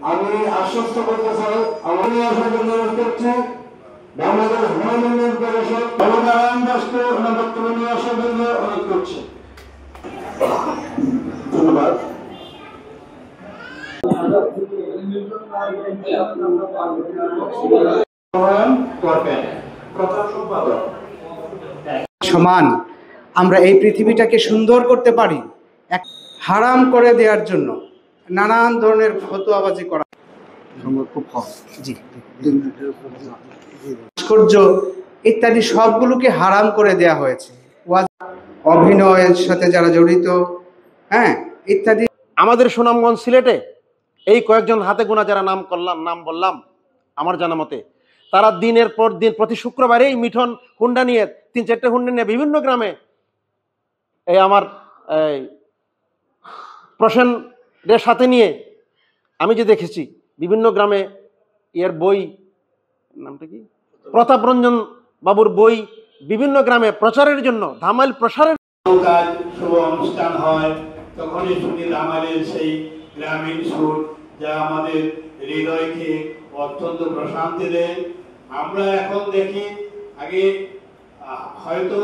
আমি আশ্বস্ত করতে চাই আমার অনুরোধ করছি বাংলাদেশ ভ্রমণ উন্নয়ন পরিষদ নারায়ণ দাসকে ওনার বক্তব্য নিয়ে আসার জন্য অনুরোধ করছি। ধন্যবাদ। সমান আমরা এই পৃথিবীটাকে সুন্দর করতে পারি, হারাম করে দেওয়ার জন্য নানান ধরনের ফতোয়াবাজি করা, ভাস্কর্য ইত্যাদি সবগুলোকে হারাম করে দেয়া হয়েছে। অভিনয়ের সাথে যারা জড়িত, ইত্যাদি। আমাদের সুনামগঞ্জ সিলেটে এই কয়েকজন হাতে গোনা যারা নাম বললাম আমার জানা মতে, তারা দিনের পর দিন প্রতি শুক্রবারেই মিঠন হুন্ডা নিয়ে 3-4টে হুন্ডা নিয়ে বিভিন্ন গ্রামে, এই আমার প্রসেনদের সাথে নিয়ে আমি যে দেখেছি বিভিন্ন গ্রামে এর বই, নামটা কি, প্রতাপ রঞ্জন বাবুর বই বিভিন্ন গ্রামে প্রচারের জন্য, ধামাইল প্রসারের কাজ শুভ অনুষ্ঠান হয়, তখনই শুনি ধামাইলের সেই গ্রামীণ সুর যা আমাদের হৃদয়কে অত্যন্ত প্রশান্তি দেয়। আমরা এখন দেখি, আগে হয়তো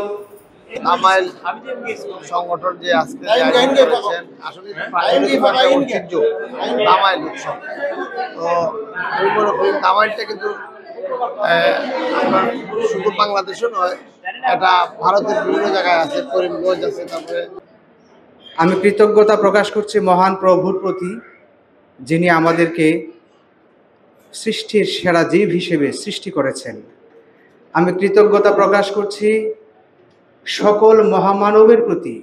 ধামাইল সংগঠন যে আজকে আসলে ধামাইল উৎসব, তো আমি মনে করি ধামাইলটা কিন্তু শুধু বাংলাদেশও নয়, এটা ভারতের বিভিন্ন জায়গায় আছে, করিমগঞ্জ আছে। তারপরে আমি কৃতজ্ঞতা প্রকাশ করছি মহান প্রভুর প্রতি, যিনি আমাদেরকে সৃষ্টির সেরা জীব হিসেবে সৃষ্টি করেছেন। আমি কৃতজ্ঞতা প্রকাশ করছি সকল মহামানবের প্রতি,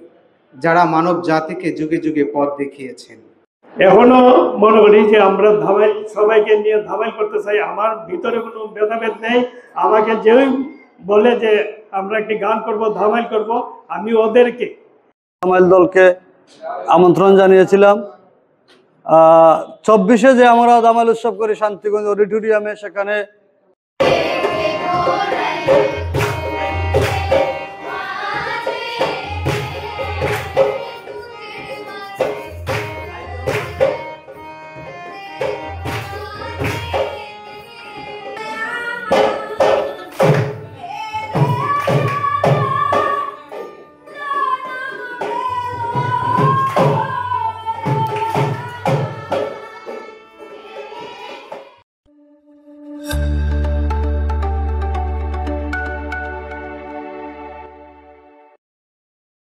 যারা মানব জাতিকে যুগে যুগে পথ দেখিয়েছেন। এখনো মনে করি যে আমরা ধামাইল সবাইকে নিয়ে ধামাইল করতে চাই, আমার ভিতরে কোনো ভেদাভেদ নেই। আমাকে যেই বলে যে আমরা একটি গান করব, ধামাইল করব, আমি ওদেরকে ধামাইল দলকে আমন্ত্রণ জানিয়েছিলাম 24-এ যে আমরা ধামাইল উৎসব করি শান্তিগঞ্জ অডিটোরিয়ামে, সেখানে